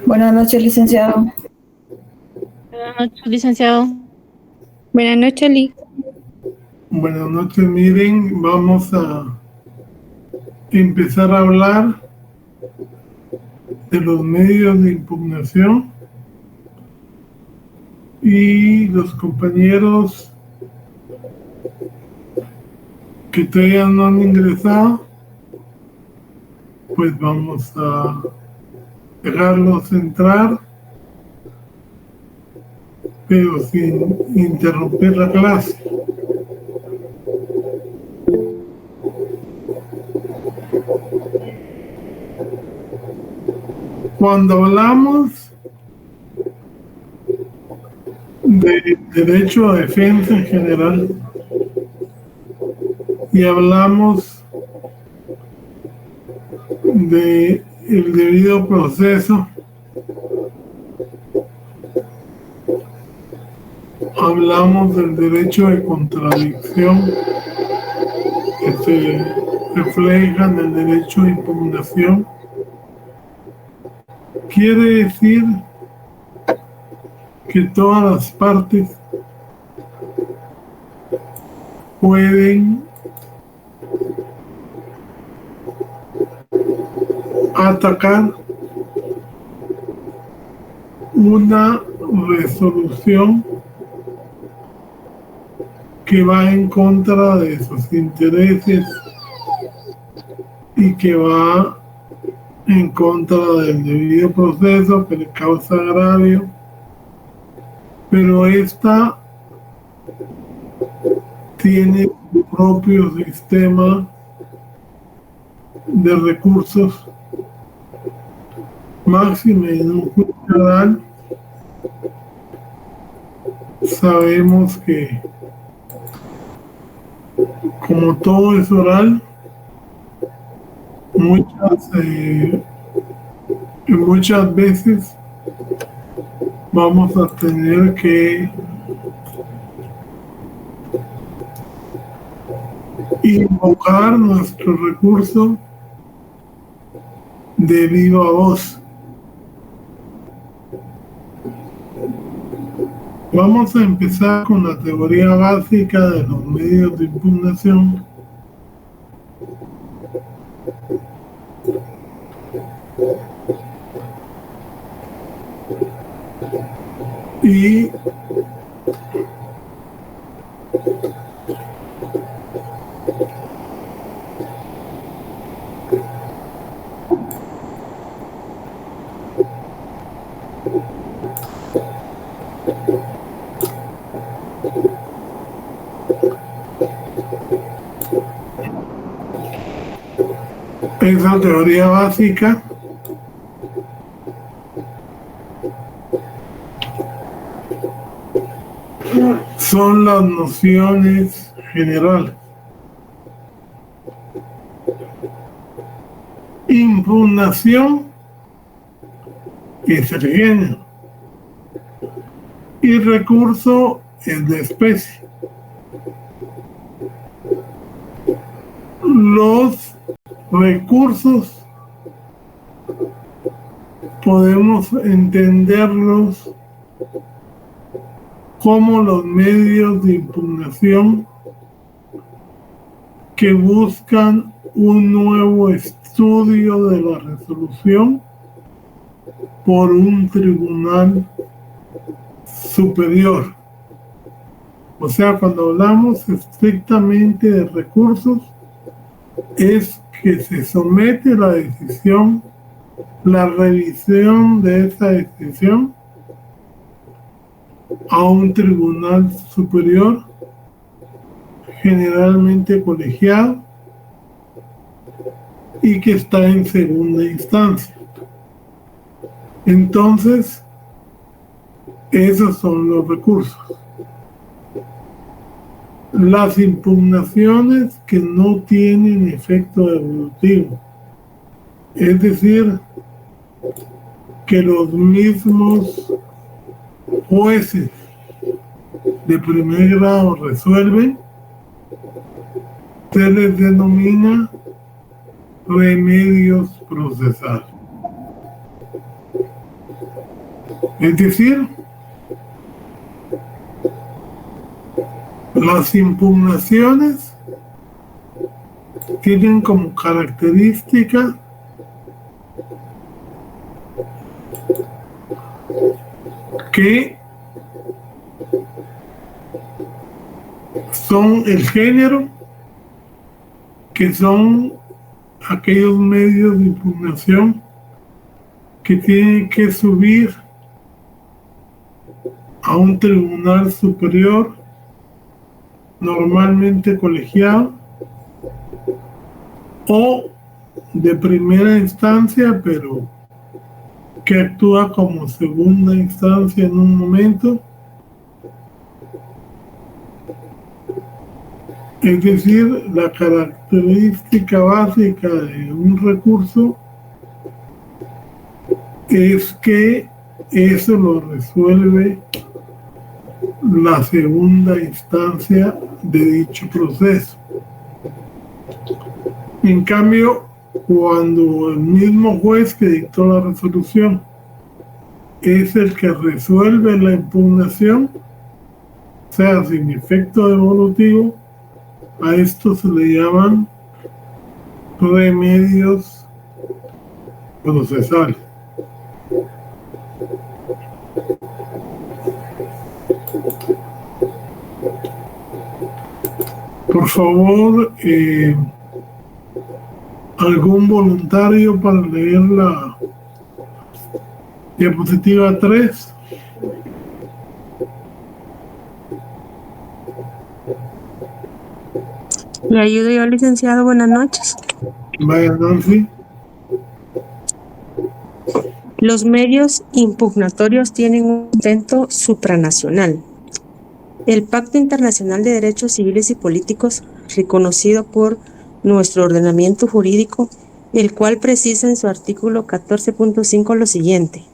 Buenas noches, licenciado. Buenas noches, licenciado. Buenas noches, Lee. Buenas noches, miren, vamos a empezar a hablar de los medios de impugnación y los compañeros que todavía no han ingresado, pues vamos a dejarlos entrar, pero sin interrumpir la clase. Cuando hablamos de derecho a defensa en general y hablamos de el debido proceso, hablamos del derecho de contradicción que se refleja en el derecho de impugnación. Quiere decir que todas las partes pueden atacar una resolución que va en contra de sus intereses y que va en contra del debido proceso, que le causa agravio, pero esta tiene su propio sistema de recursos. Máxime en un juicio oral, sabemos que como todo es oral, muchas veces vamos a tener que invocar nuestro recurso de viva voz. Vamos a empezar con la teoría básica de los medios de impugnación. Y esa teoría básica son las nociones generales. Impugnación es el género y recurso es la especie. Los recursos podemos entenderlos como los medios de impugnación que buscan un nuevo estudio de la resolución por un tribunal superior. O sea, cuando hablamos estrictamente de recursos, es que se somete la decisión, la revisión de esa decisión a un tribunal superior, generalmente colegiado, y que está en segunda instancia. Entonces, esos son los recursos. Las impugnaciones que no tienen efecto devolutivo, es decir, que los mismos jueces de primer grado resuelven, se les denomina remedios procesales. Es decir, las impugnaciones tienen como característica que son el género, que son aquellos medios de impugnación que tienen que subir a un tribunal superior, normalmente colegiado, o de primera instancia, pero que actúa como segunda instancia en un momento. Es decir, la característica básica de un recurso es que eso lo resuelve la segunda instancia de dicho proceso. En cambio, cuando el mismo juez que dictó la resolución es el que resuelve la impugnación, o sea, sin efecto devolutivo, a esto se le llaman remedios procesales. Por favor, algún voluntario para leer la diapositiva 3. Le ayudo yo, licenciado. Buenas noches. Vaya, Nancy. Los medios impugnatorios tienen un sustento supranacional. El Pacto Internacional de Derechos Civiles y Políticos, reconocido por nuestro ordenamiento jurídico, el cual precisa en su artículo 14.5 lo siguiente: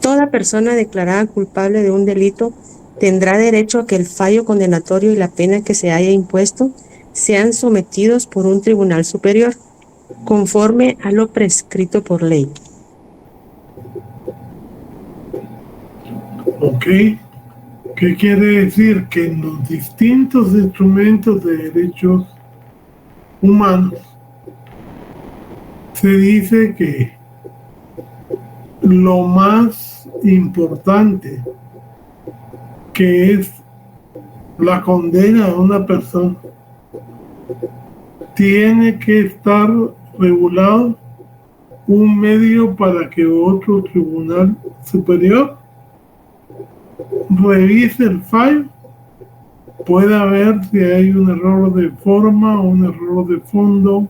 toda persona declarada culpable de un delito tendrá derecho a que el fallo condenatorio y la pena que se haya impuesto sean sometidos por un tribunal superior, conforme a lo prescrito por ley. Ok. ¿Qué quiere decir? Que en los distintos instrumentos de derechos humanos se dice que lo más importante, que es la condena a una persona, tiene que estar regulado un medio para que otro tribunal superior revise el fallo, pueda ver si hay un error de forma o un error de fondo,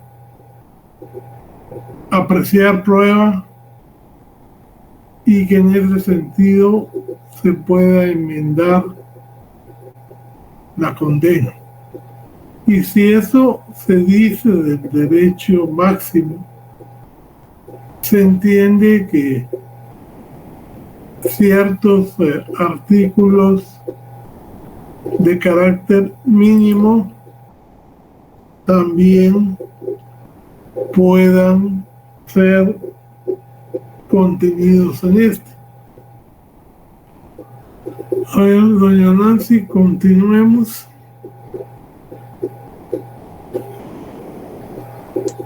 apreciar pruebas y que en ese sentido se pueda enmendar la condena. Y si eso se dice del derecho máximo, se entiende que ciertos artículos de carácter mínimo también puedan ser contenidos en este. A ver, doña Nancy, continuemos.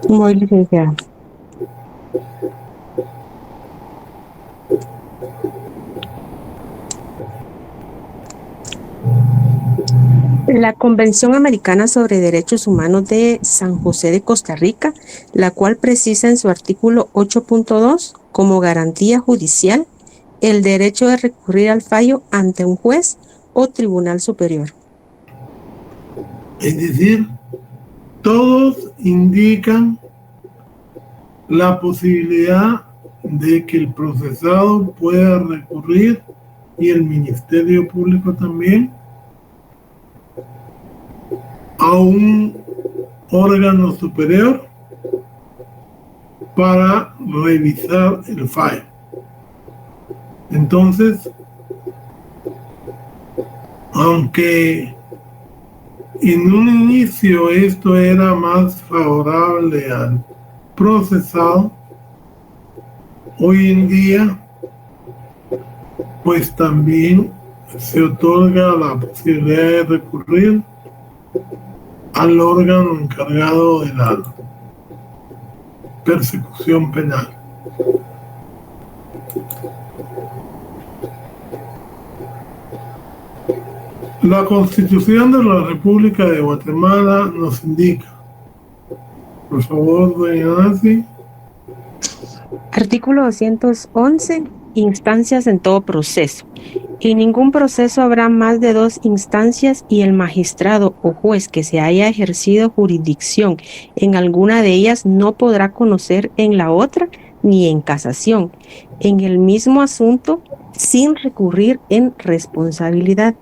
Muy licenciada. La Convención Americana sobre Derechos Humanos de San José de Costa Rica, la cual precisa en su artículo 8.2 como garantía judicial el derecho de recurrir al fallo ante un juez o tribunal superior. Es decir, todos indican la posibilidad de que el procesado pueda recurrir, y el Ministerio Público también, a un órgano superior para revisar el fallo. Entonces, aunque en un inicio esto era más favorable al procesado, hoy en día pues también se otorga la posibilidad de recurrir al órgano encargado de la persecución penal. La Constitución de la República de Guatemala nos indica, por favor, doña Nancy. Artículo 211. Instancias en todo proceso. En ningún proceso habrá más de 2 instancias y el magistrado o juez que se haya ejercido jurisdicción en alguna de ellas no podrá conocer en la otra ni en casación en el mismo asunto sin recurrir en responsabilidad.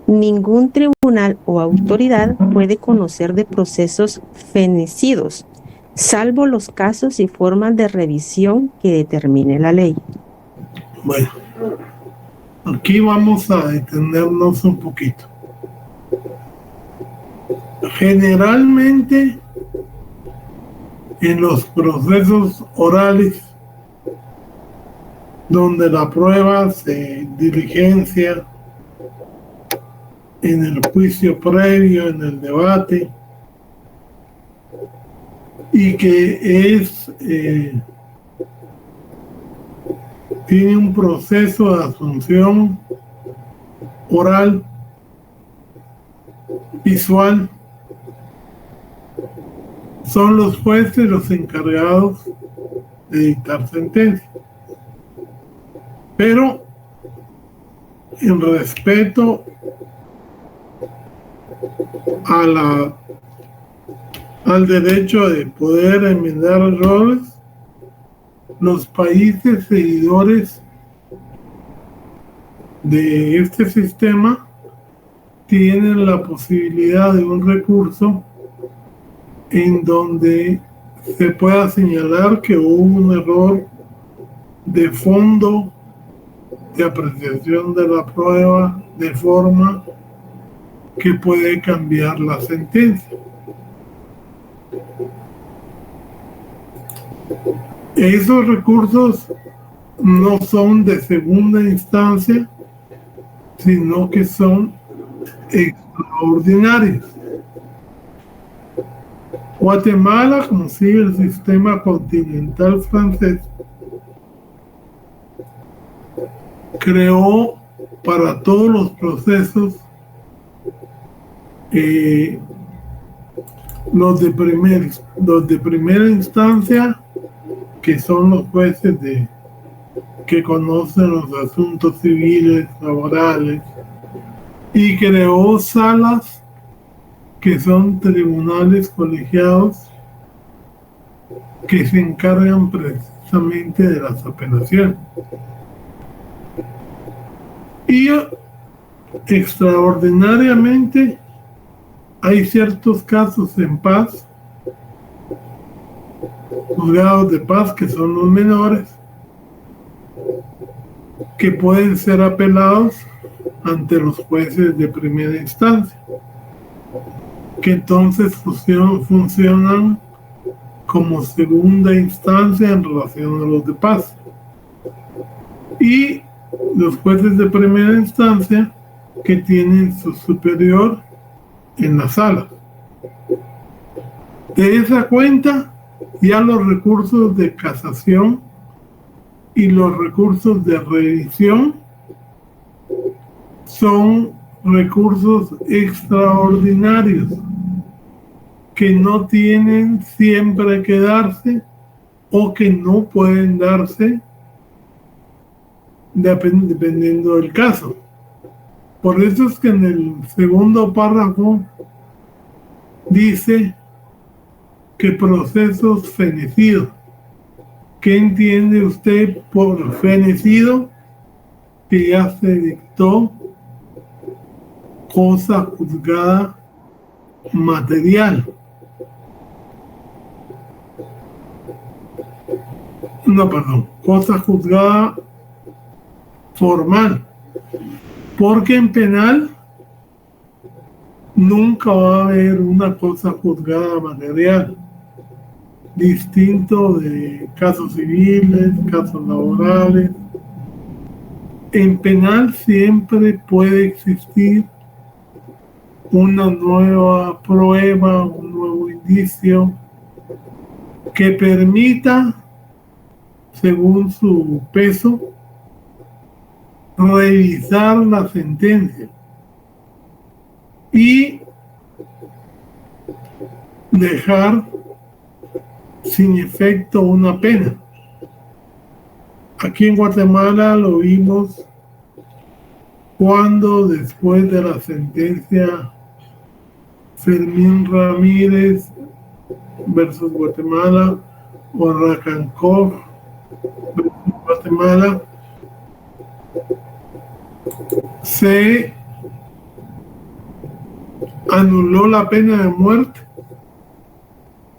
Ningún tribunal o autoridad puede conocer de procesos fenecidos, salvo los casos y formas de revisión que determine la ley. Bueno, aquí vamos a detenernos un poquito. Generalmente, en los procesos orales, donde la prueba se diligencia en el juicio previo, en el debate, y que tiene un proceso de asunción oral, visual, son los jueces los encargados de dictar sentencia. Pero en respeto al derecho de poder enmendar errores, los países seguidores de este sistema tienen la posibilidad de un recurso en donde se pueda señalar que hubo un error de fondo de apreciación de la prueba de forma que puede cambiar la sentencia. Esos recursos no son de segunda instancia, sino que son extraordinarios. Guatemala, como sigue el sistema continental francés, creó para todos los procesos los de primera instancia, que son los jueces que conocen los asuntos civiles, laborales, y creó salas que son tribunales colegiados que se encargan precisamente de las apelaciones. Y extraordinariamente hay ciertos casos en paz, juzgados de paz, que son los menores, que pueden ser apelados ante los jueces de primera instancia, que entonces funcionan como segunda instancia en relación a los de paz. Y los jueces de primera instancia que tienen su superior en la sala. De esa cuenta, ya los recursos de casación y los recursos de revisión son recursos extraordinarios que no tienen siempre que darse o que no pueden darse dependiendo del caso. Por eso es que en el segundo párrafo dice que procesos fenecidos. ¿Qué entiende usted por fenecido? Que ya se dictó cosa juzgada material. No, perdón, cosa juzgada formal. Porque en penal nunca va a haber una cosa juzgada material, distinto de casos civiles, casos laborales, En penal siempre puede existir una nueva prueba, un nuevo indicio que permita, según su peso, revisar la sentencia y dejar sin efecto una pena. Aquí en Guatemala lo vimos cuando después de la sentencia Fermín Ramírez versus Guatemala o Racankov versus Guatemala se anuló la pena de muerte,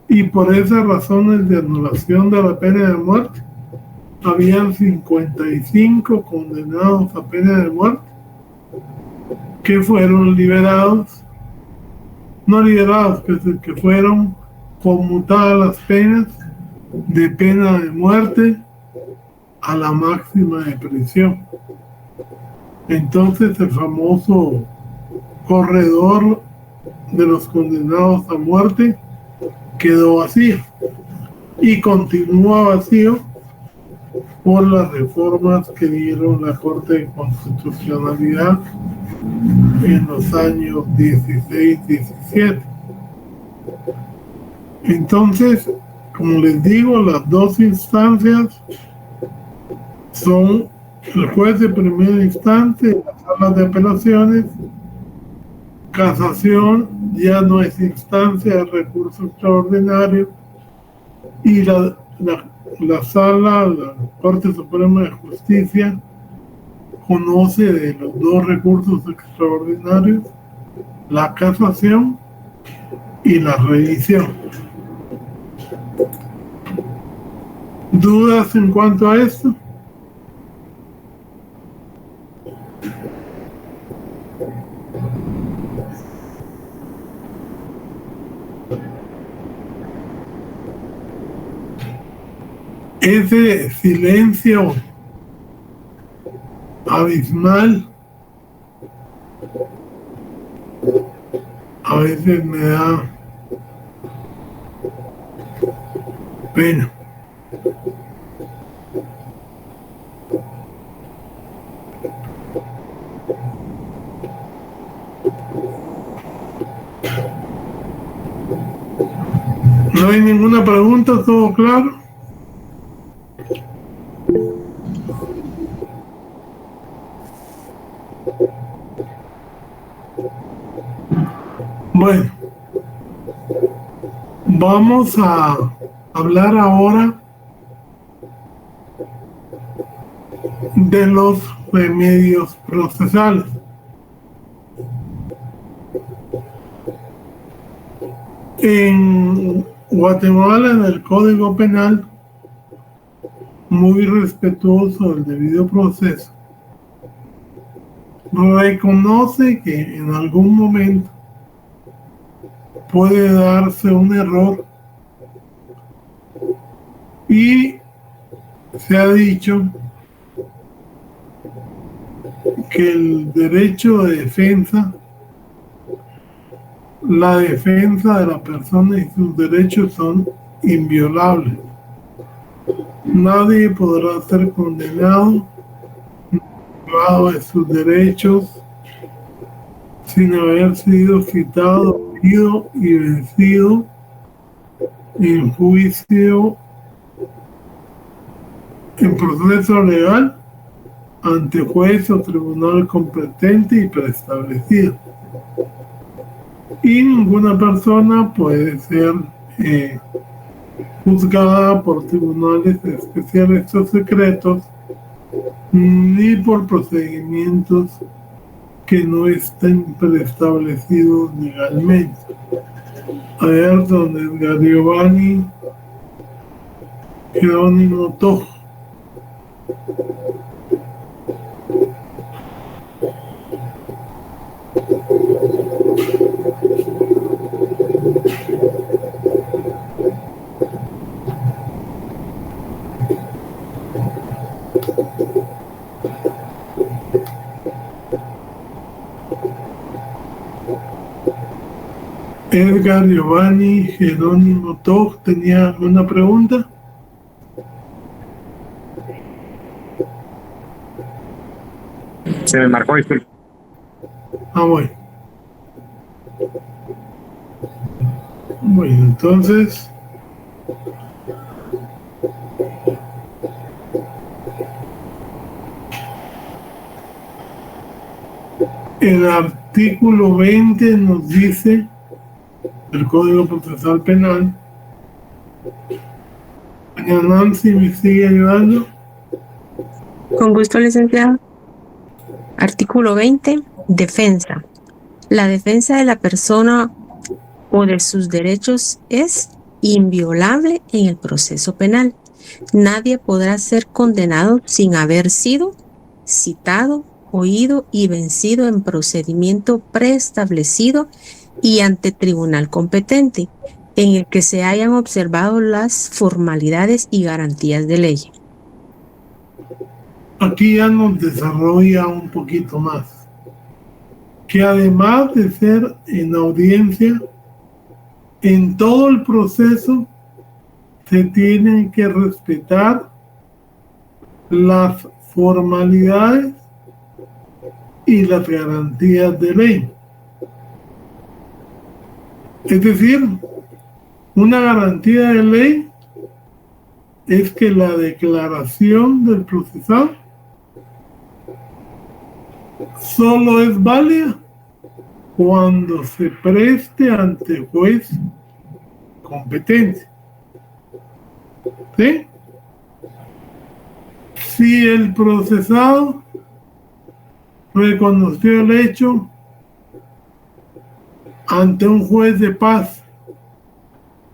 y por esas razones de anulación de la pena de muerte habían 55 condenados a pena de muerte que fueron liberados, no liberados, que fueron conmutadas las penas de pena de muerte a la máxima de prisión. Entonces el famoso corredor de los condenados a muerte quedó vacío y continúa vacío por las reformas que dieron la Corte de Constitucionalidad en los años 16-17. Entonces, como les digo, las dos instancias son el juez de primera instancia, las salas de apelaciones. Casación ya no es instancia de recurso extraordinario, y la sala, la Corte Suprema de Justicia, conoce de los dos recursos extraordinarios, la casación y la revisión. ¿Dudas en cuanto a esto? Ese silencio abismal a veces me da pena. ¿No hay ninguna pregunta? ¿Todo claro? Bueno, vamos a hablar ahora de los remedios procesales. En Guatemala, en el Código Penal, muy respetuoso del debido proceso, reconoce que en algún momento puede darse un error, y se ha dicho que el derecho de defensa, la defensa de la persona y sus derechos son inviolables. Nadie podrá ser condenado, privado de sus derechos, sin haber sido citado, herido y vencido en juicio, en proceso legal, ante juez o tribunal competente y preestablecido. Y ninguna persona puede ser juzgada por tribunales especiales o secretos, ni por procedimientos que no estén preestablecidos legalmente. A ver, don Edgar Giovanni Jerónimo Tojo. Edgar, Giovanni, Jerónimo, Tog, ¿tenía alguna pregunta? Se me marcó, disculpe. Bueno. Bueno, entonces el artículo 20 nos dice el Código Procesal Penal. Doña Nancy, ¿me sigue ayudando? Con gusto, licenciado. Artículo 20. Defensa. La defensa de la persona o de sus derechos es inviolable en el proceso penal. Nadie podrá ser condenado sin haber sido citado, oído y vencido en procedimiento preestablecido y ante tribunal competente, en el que se hayan observado las formalidades y garantías de ley. Aquí ya nos desarrolla un poquito más, que además de ser en audiencia, en todo el proceso se tienen que respetar las formalidades y las garantías de ley. Es decir, una garantía de ley es que la declaración del procesado solo es válida cuando se preste ante juez competente. ¿Sí? Si el procesado reconoció el hecho ante un juez de paz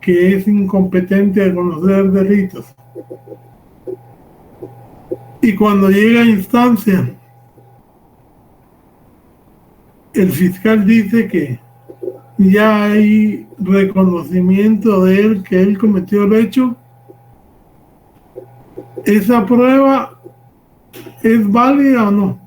que es incompetente a conocer delitos, y cuando llega a instancia el fiscal dice que ya hay reconocimiento de él que él cometió el hecho, ¿esa prueba es válida o no?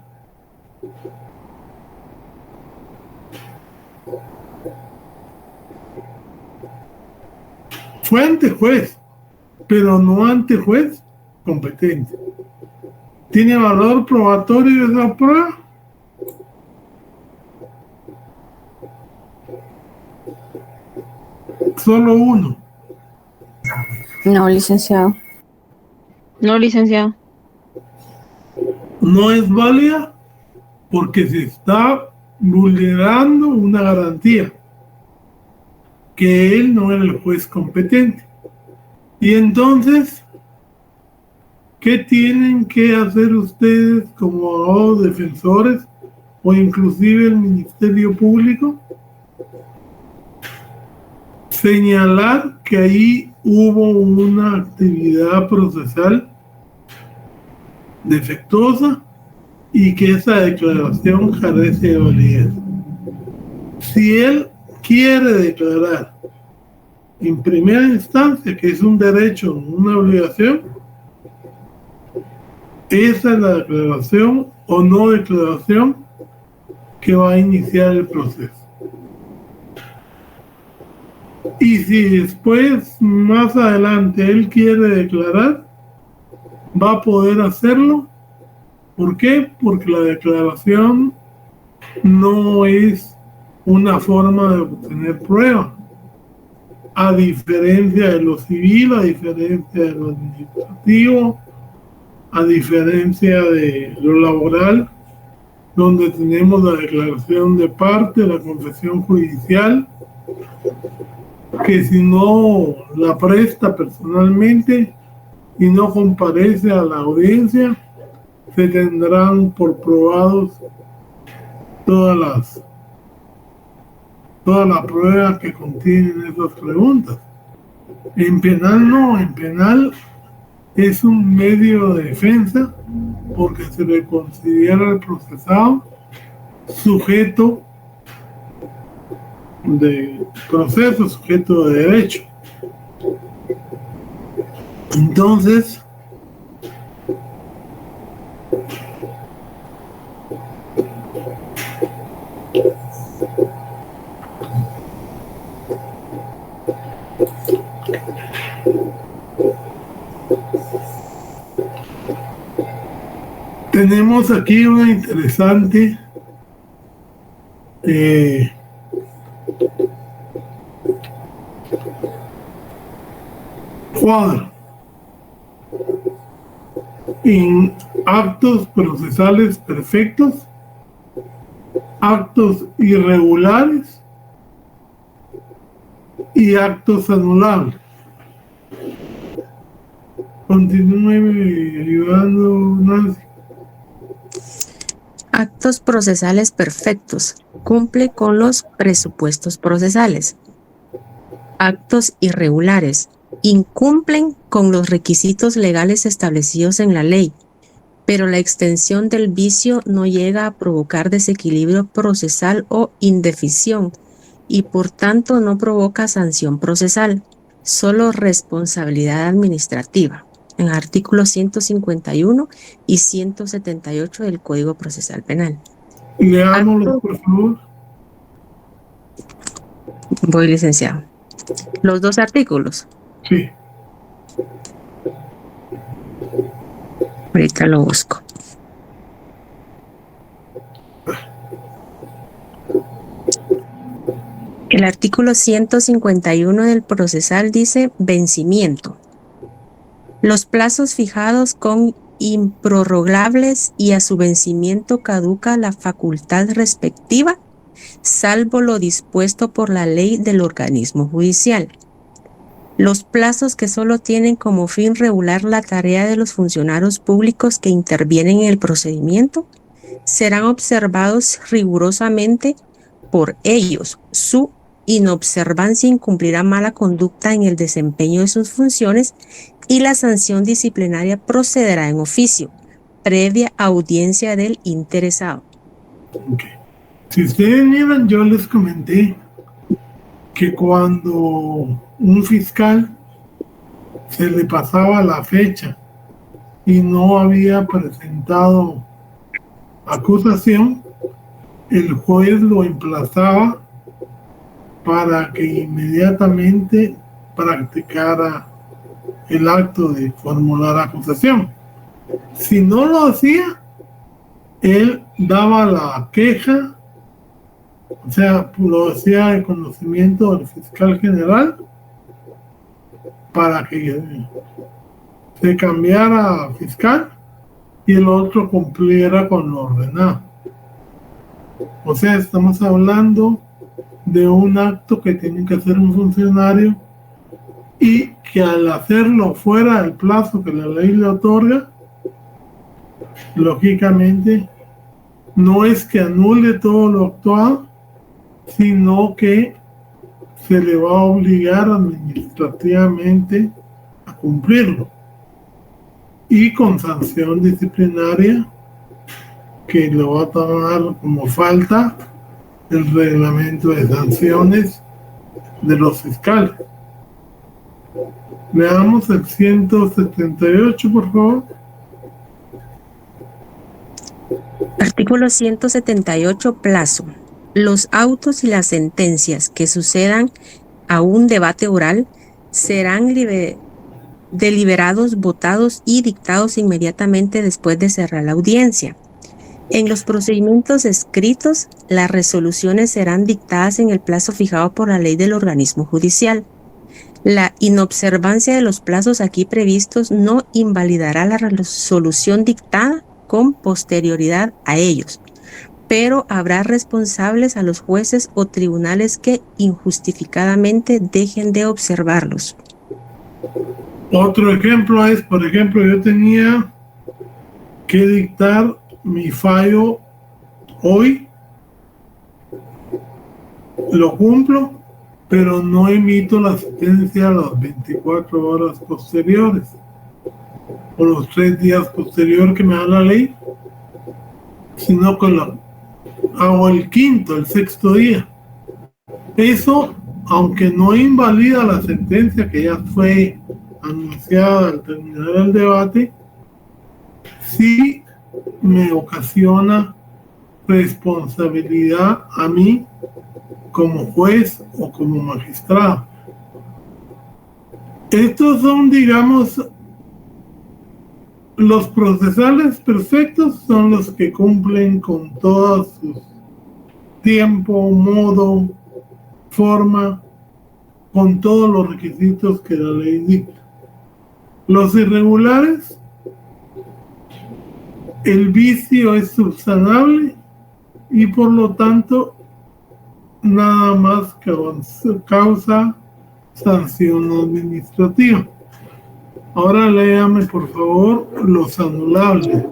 Fue ante juez, pero no ante juez competente. ¿Tiene valor probatorio esa prueba? Solo uno. No, licenciado. No, licenciado. No es válida porque se está vulnerando una garantía, que él no era el juez competente. Y entonces, ¿qué tienen que hacer ustedes como abogados defensores o inclusive el Ministerio Público? Señalar que ahí hubo una actividad procesal defectuosa y que esa declaración carece de validez. Si él quiere declarar en primera instancia que es un derecho, una obligación, esa es la declaración o no declaración que va a iniciar el proceso. Y si después, más adelante, él quiere declarar, va a poder hacerlo. ¿Por qué? Porque la declaración no es una forma de obtener prueba. A diferencia de lo civil, a diferencia de lo administrativo, a diferencia de lo laboral, donde tenemos la declaración de parte, la confesión judicial, que si no la presta personalmente y no comparece a la audiencia, se tendrán por probados todas las pruebas que contienen esas preguntas. En penal no, en penal es un medio de defensa porque se le considera al procesado sujeto de proceso, sujeto de derecho. Entonces, Tenemos aquí una interesante cuadro en actos procesales perfectos, actos irregulares y actos anulables. Continúe ayudando, Nancy. Actos procesales perfectos. Cumple con los presupuestos procesales. Actos irregulares. Incumplen con los requisitos legales establecidos en la ley, pero la extensión del vicio no llega a provocar desequilibrio procesal o indefinición y por tanto no provoca sanción procesal, solo responsabilidad administrativa, en artículos 151 y 178 del Código Procesal Penal. Leámoslo, por favor. Voy, licenciado. Los dos artículos. Sí. Ahorita lo busco. El artículo 151 del procesal dice vencimiento. Los plazos fijados con improrrogables y a su vencimiento caduca la facultad respectiva, salvo lo dispuesto por la ley del organismo judicial. Los plazos que solo tienen como fin regular la tarea de los funcionarios públicos que intervienen en el procedimiento serán observados rigurosamente por ellos. Su inobservancia incumplirá mala conducta en el desempeño de sus funciones y la sanción disciplinaria procederá en oficio, previa audiencia del interesado. Okay. Si ustedes miran, yo les comenté que cuando un fiscal se le pasaba la fecha y no había presentado acusación, el juez lo emplazaba para que inmediatamente practicara el acto de formular acusación. Si no lo hacía, él daba la queja, o sea, lo hacía de conocimiento del fiscal general para que se cambiara a fiscal y el otro cumpliera con lo ordenado. O sea, estamos hablando de un acto que tiene que hacer un funcionario y que al hacerlo fuera del plazo que la ley le otorga, lógicamente no es que anule todo lo actuado, sino que se le va a obligar administrativamente a cumplirlo y con sanción disciplinaria que lo va a tomar como falta el reglamento de sanciones de los fiscales. Veamos el 178, por favor. Artículo 178, plazo. Los autos y las sentencias que sucedan a un debate oral serán deliberados, votados y dictados inmediatamente después de cerrar la audiencia. En los procedimientos escritos, las resoluciones serán dictadas en el plazo fijado por la ley del organismo judicial. La inobservancia de los plazos aquí previstos no invalidará la resolución dictada con posterioridad a ellos, pero habrá responsables a los jueces o tribunales que injustificadamente dejen de observarlos. Otro ejemplo es, por ejemplo, yo tenía que dictar mi fallo hoy, lo cumplo, pero no emito la sentencia a las 24 horas posteriores o los 3 días posteriores que me da la ley, sino que lo hago el quinto, el sexto día. Eso, aunque no invalida la sentencia que ya fue anunciada al terminar el debate, sí me ocasiona responsabilidad a mí como juez o como magistrado. Estos son, digamos, Los procesales perfectos son los que cumplen con todos sus tiempo, modo, forma, con todos los requisitos que la ley dicta. Los irregulares, el vicio es subsanable y por lo tanto nada más causa sanción administrativa. Ahora léame por favor los anulables.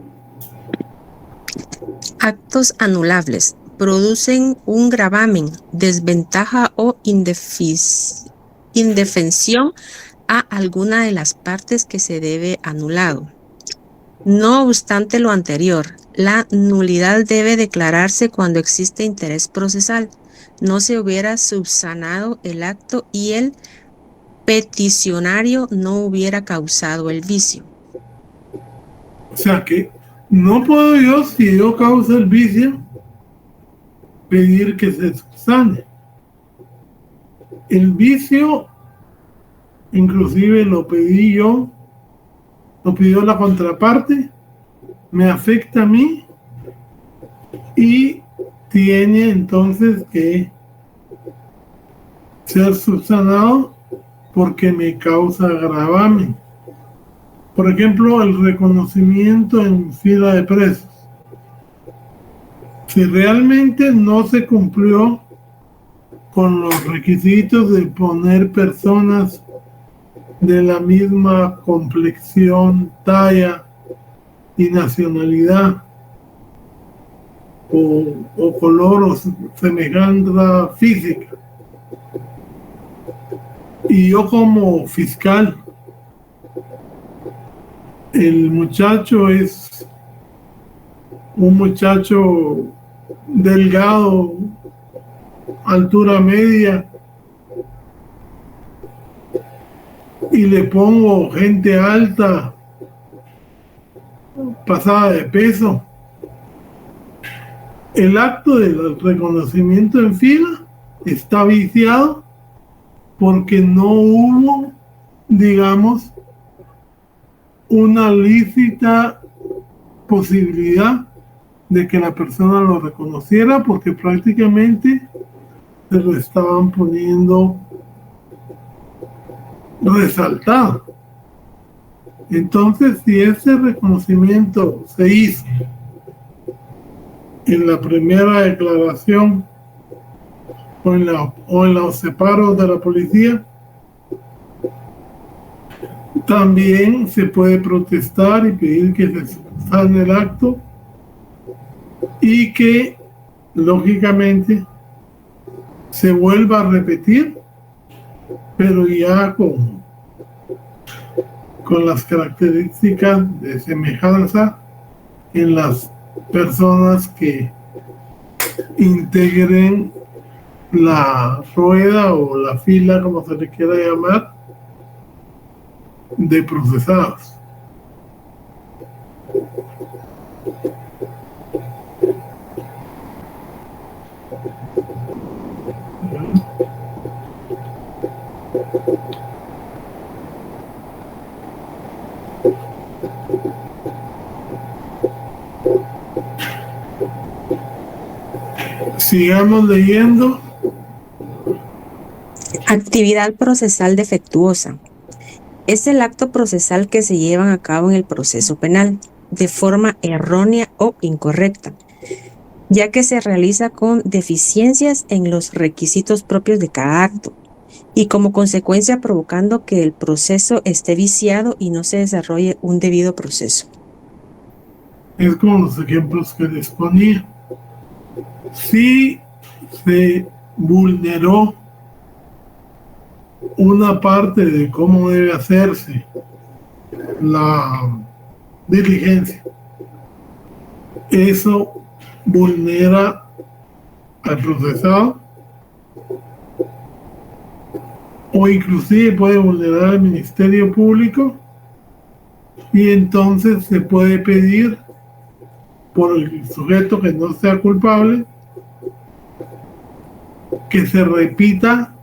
Actos anulables producen un gravamen, desventaja o indefensión a alguna de las partes que se debe anulado. No obstante lo anterior, la nulidad debe declararse cuando existe interés procesal, no se hubiera subsanado el acto y el peticionario no hubiera causado el vicio. O sea que no puedo yo, si yo causo el vicio, pedir que se subsane. El vicio, inclusive lo pedí yo, lo pidió la contraparte, me afecta a mí y tiene entonces que ser subsanado porque me causa gravamen. Por ejemplo, el reconocimiento en fila de presos. Si realmente no se cumplió con los requisitos de poner personas de la misma complexión, talla y nacionalidad o color o semejanza física, y yo como fiscal, el muchacho es un muchacho delgado, altura media, y le pongo gente alta, pasada de peso, el acto del reconocimiento en fila está viciado porque no hubo, digamos, una lícita posibilidad de que la persona lo reconociera, porque prácticamente se lo estaban poniendo resaltado. Entonces, si ese reconocimiento se hizo en la primera declaración o en los separos de la policía, también se puede protestar y pedir que se subsane el acto y que lógicamente se vuelva a repetir, pero ya con las características de semejanza en las personas que integren la rueda o la fila, como se le quiera llamar, de procesados. Sigamos leyendo. Actividad procesal defectuosa. Es el acto procesal que se llevan a cabo en el proceso penal de forma errónea o incorrecta, ya que se realiza con deficiencias en los requisitos propios de cada acto y como consecuencia provocando que el proceso esté viciado y no se desarrolle un debido proceso. Es como los ejemplos que les ponía. Si se vulneró una parte de cómo debe hacerse la diligencia, eso vulnera al procesado o inclusive puede vulnerar al Ministerio Público, y entonces se puede pedir por el sujeto que no sea culpable que se repita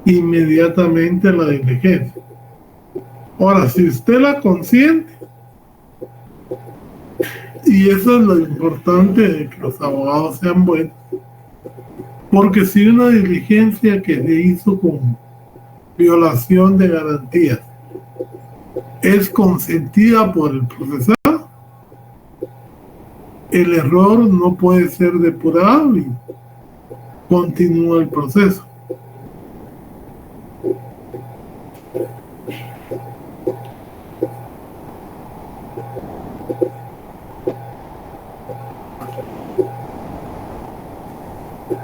inmediatamente la diligencia. Ahora, si usted la consiente, Y eso es lo importante de que los abogados sean buenos. Porque si una diligencia que se hizo con violación de garantías es consentida por el procesado, el error no puede ser depurado y continúa el proceso.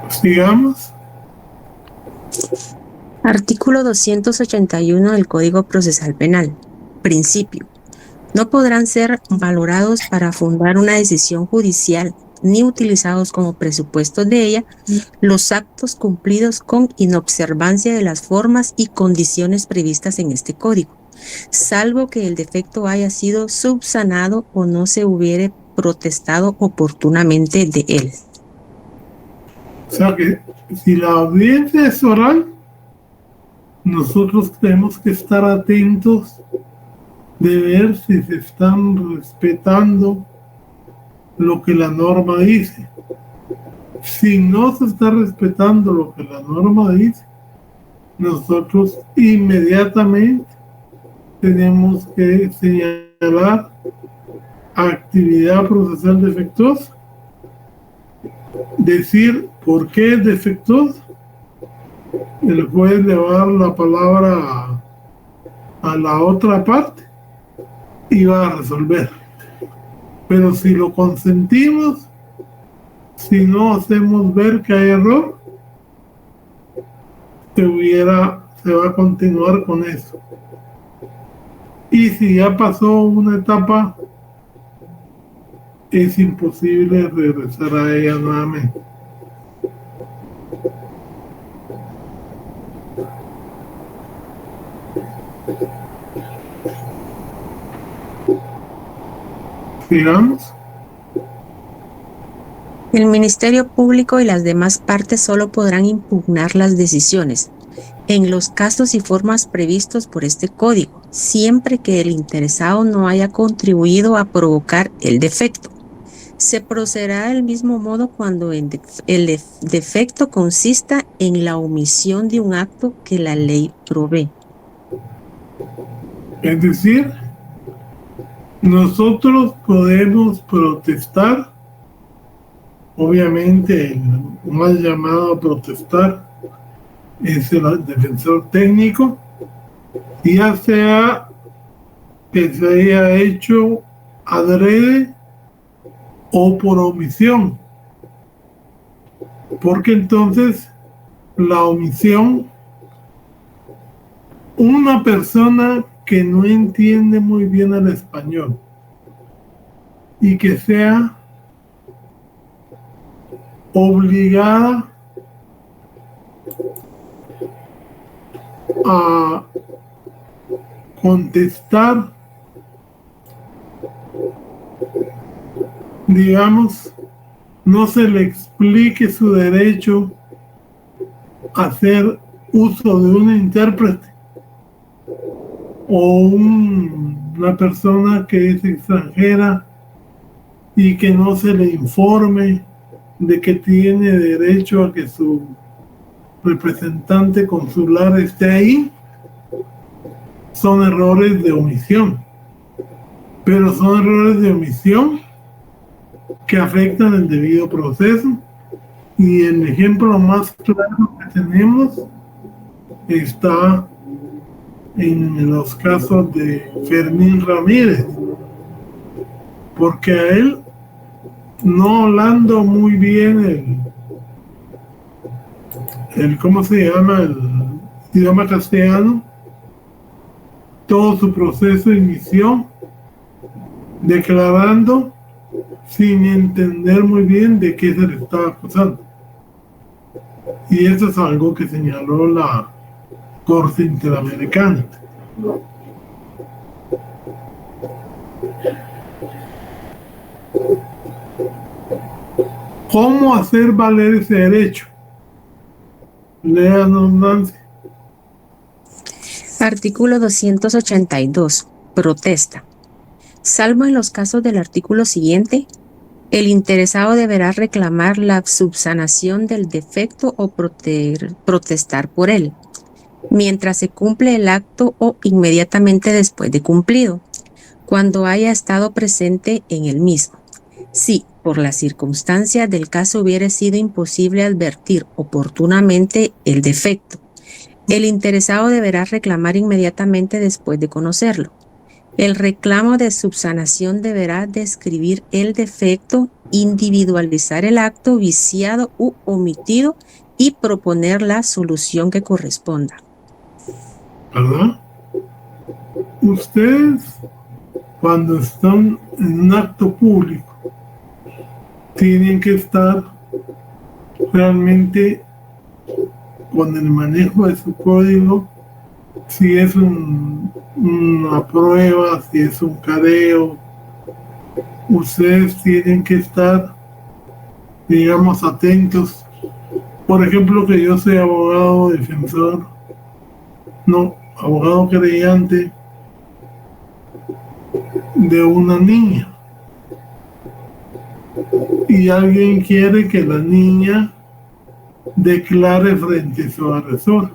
Sigamos. Artículo 281 del Código Procesal Penal. Principio. No podrán ser valorados para fundar una decisión judicial ni utilizados como presupuestos de ella los actos cumplidos con inobservancia de las formas y condiciones previstas en este código, salvo que el defecto haya sido subsanado o no se hubiere protestado oportunamente de él. O sea que si la audiencia es oral, nosotros tenemos que estar atentos de ver si se están respetando lo que la norma dice. Si no se está respetando lo que la norma dice, nosotros inmediatamente tenemos que señalar actividad procesal defectuosa, decir por qué es defectuosa. El juez le va a dar la palabra a la otra parte y va a resolver. Pero si lo consentimos, si no hacemos ver que hay error, se va a continuar con eso. Y si ya pasó una etapa, es imposible regresar a ella nuevamente. Sigamos. El Ministerio Público y las demás partes solo podrán impugnar las decisiones en los casos y formas previstos por este código, siempre que el interesado no haya contribuido a provocar el defecto. Se procederá del mismo modo cuando el defecto consista en la omisión de un acto que la ley provee. Es decir, nosotros podemos protestar, obviamente el más llamado a protestar es el defensor técnico, ya sea que se haya hecho adrede o por omisión, porque entonces la omisión, una persona que no entiende muy bien el español y que sea obligada a contestar, digamos, no se le explique su derecho a hacer uso de un intérprete o una persona que es extranjera y que no se le informe de que tiene derecho a que su representante consular esté ahí, son errores de omisión, pero son errores de omisión que afectan el debido proceso, y el ejemplo más claro que tenemos está en los casos de Fermín Ramírez, porque a él, no hablando muy bien ¿cómo se llama? El idioma castellano, todo su proceso inició declarando sin entender muy bien de qué se le estaba acusando. Y eso es algo que señaló la Corte Interamericana. ¿Cómo hacer valer ese derecho? Léanos, Nancy. Artículo 282. Protesta. Salvo en los casos del artículo siguiente, el interesado deberá reclamar la subsanación del defecto o protestar por él, mientras se cumple el acto o inmediatamente después de cumplido, cuando haya estado presente en el mismo. Si, por las circunstancias del caso, hubiera sido imposible advertir oportunamente el defecto, el interesado deberá reclamar inmediatamente después de conocerlo. El reclamo de subsanación deberá describir el defecto, individualizar el acto viciado u omitido y proponer la solución que corresponda. ¿Verdad? Ustedes, cuando están en un acto público, tienen que estar realmente con el manejo de su código, si es una prueba, si es un careo. Ustedes tienen que estar, digamos, atentos. Por ejemplo, que yo soy abogado defensor, no, abogado querellante de una niña, y alguien quiere que la niña declare frente a su agresor.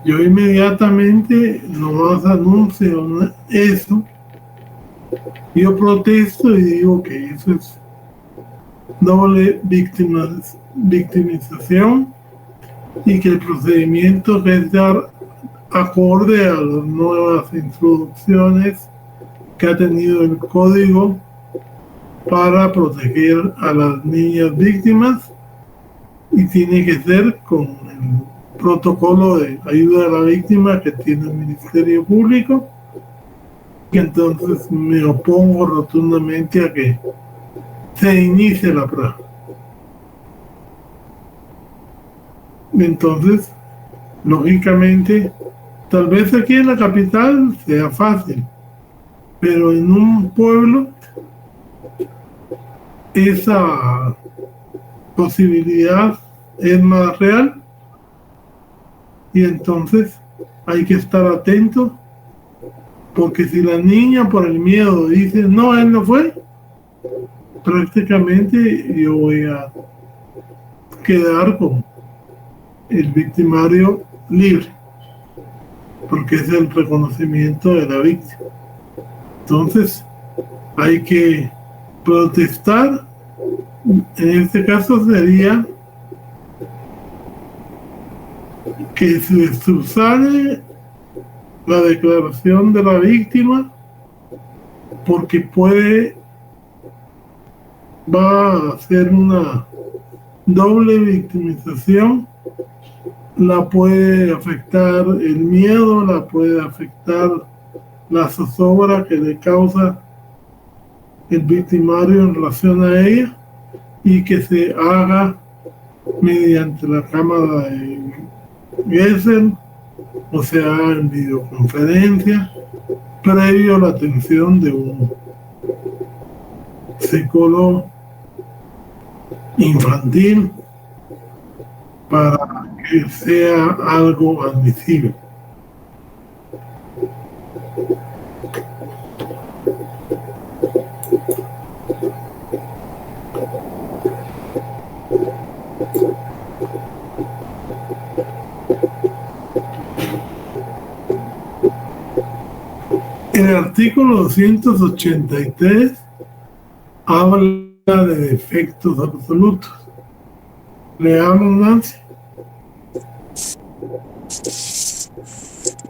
Yo inmediatamente nomás anuncio eso, yo protesto y digo que eso es doble victimización y que el procedimiento debe dar acorde a las nuevas introducciones que ha tenido el código para proteger a las niñas víctimas, y tiene que ser con el protocolo de ayuda a la víctima que tiene el Ministerio Público. Y entonces me opongo rotundamente a que se inicie la prueba. Entonces, lógicamente, tal vez aquí en la capital sea fácil, pero en un pueblo esa posibilidad es más real, y entonces hay que estar atento, porque si la niña por el miedo dice no, él no fue, prácticamente yo voy a quedar con el victimario libre, porque es el reconocimiento de la víctima. Entonces hay que protestar. En este caso sería que se subsane la declaración de la víctima, porque va a ser una doble victimización. La puede afectar el miedo, la puede afectar la zozobra que le causa el victimario en relación a ella, y que se haga mediante la cámara de Gesell, o sea, en videoconferencia, previo a la atención de un psicólogo infantil, para que sea algo admisible. El artículo 283 habla de defectos absolutos. Leamos, Nancy.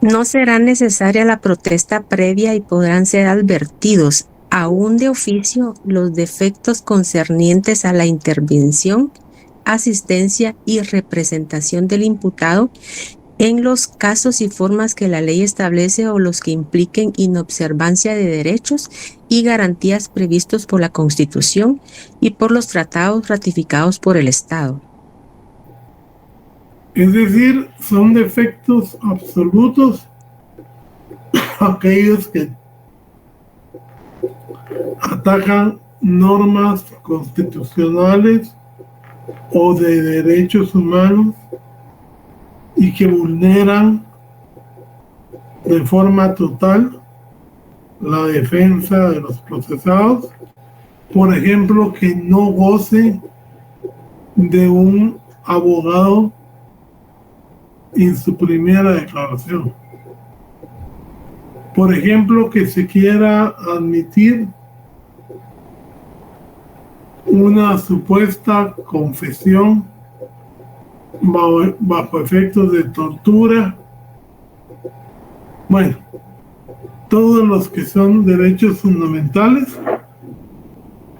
No será necesaria la protesta previa y podrán ser advertidos, aún de oficio, los defectos concernientes a la intervención, asistencia y representación del imputado en los casos y formas que la ley establece o los que impliquen inobservancia de derechos y garantías previstos por la Constitución y por los tratados ratificados por el Estado. Es decir, son defectos absolutos aquellos que atacan normas constitucionales o de derechos humanos y que vulneran de forma total la defensa de los procesados, por ejemplo, que no goce de un abogado en su primera declaración. Por ejemplo, que se quiera admitir una supuesta confesión bajo efectos de tortura. Bueno, todos los que son derechos fundamentales,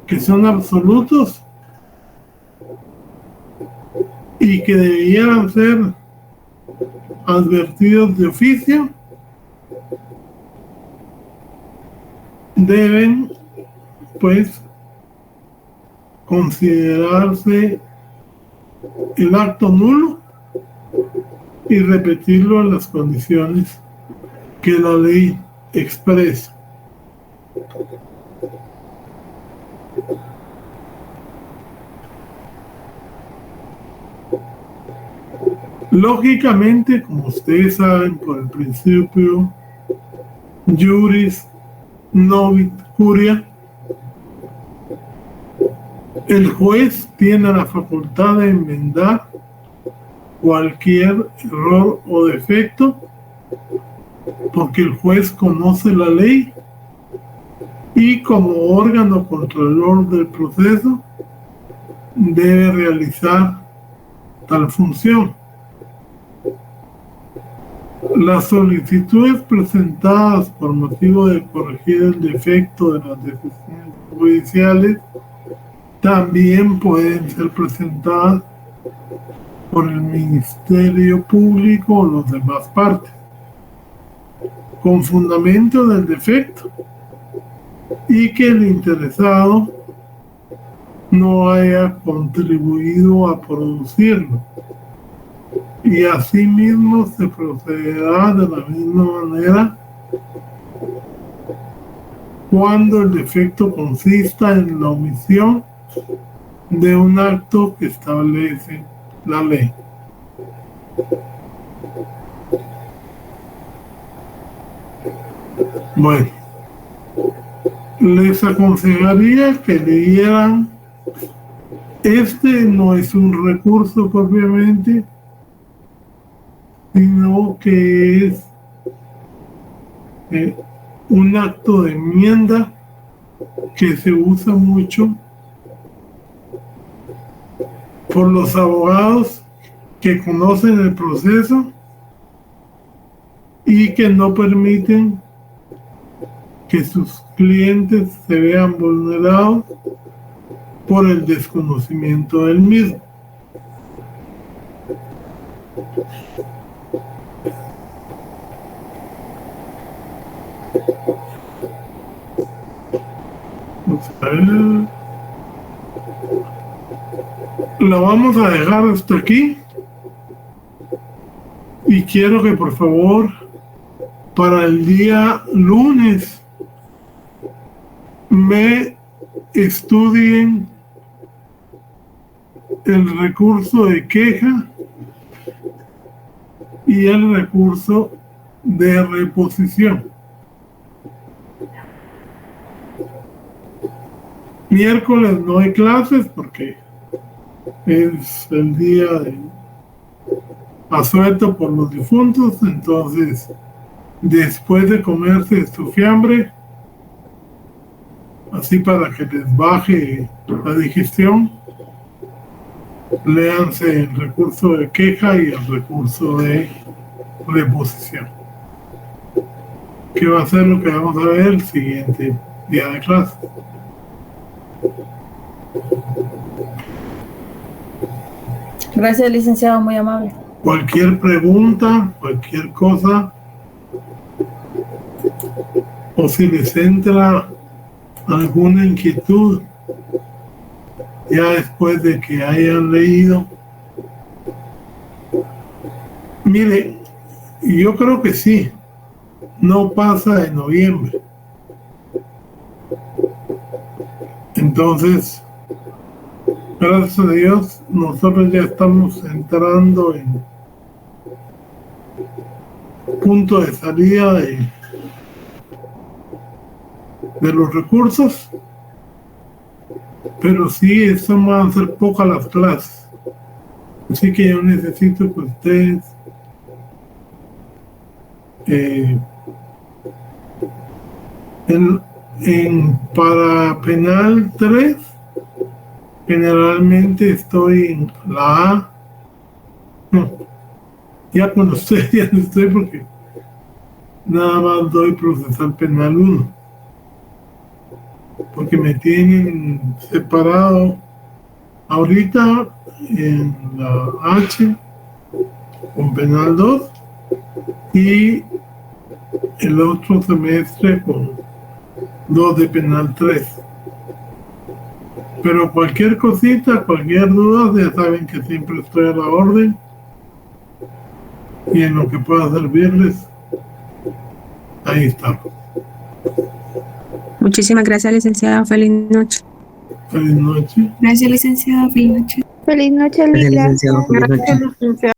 que son absolutos y que debieran ser advertidos de oficio, deben pues considerarse el acto nulo y repetirlo en las condiciones que la ley expresa. Lógicamente, como ustedes saben, por el principio Juris Novit Curia, el juez tiene la facultad de enmendar cualquier error o defecto, porque el juez conoce la ley y como órgano controlador del proceso debe realizar tal función. Las solicitudes presentadas por motivo de corregir el defecto de las decisiones judiciales también pueden ser presentadas por el Ministerio Público o las demás partes, con fundamento del defecto y que el interesado no haya contribuido a producirlo. Y asimismo se procederá de la misma manera cuando el defecto consista en la omisión de un acto que establece la ley. Bueno, les aconsejaría que leyeran. Este no es un recurso propiamente, sino que es un acto de enmienda que se usa mucho por los abogados que conocen el proceso y que no permiten que sus clientes se vean vulnerados por el desconocimiento del mismo. Lo vamos a dejar hasta aquí y quiero que por favor para el día lunes me estudien el recurso de queja y el recurso de reposición. Miércoles no hay clases porque es el día de asueto por los difuntos, entonces después de comerse su fiambre, así para que les baje la digestión, léanse el recurso de queja y el recurso de reposición, que va a ser lo que vamos a ver el siguiente día de clase. Gracias, licenciado, muy amable. Cualquier pregunta, cualquier cosa, o si les entra alguna inquietud ya después de que hayan leído. Mire, yo creo que sí, no pasa de noviembre. Entonces, gracias a Dios, nosotros ya estamos entrando en punto de salida de los recursos, pero sí, eso van a ser pocas las clases. Así que yo necesito que ustedes para penal 3 generalmente estoy en la A. No, ya con ustedes ya no estoy porque nada más doy procesal penal 1, porque me tienen separado ahorita en la H con penal 2 y el otro semestre con 2 de penal 3. Pero cualquier cosita, cualquier duda, ya saben que siempre estoy a la orden y en lo que pueda servirles, ahí estamos. Muchísimas gracias, licenciado. Feliz noche. Feliz noche. Gracias, licenciado. Feliz noche. Feliz noche, Gracias, Lila. licenciado. Feliz noche. Gracias, licenciado.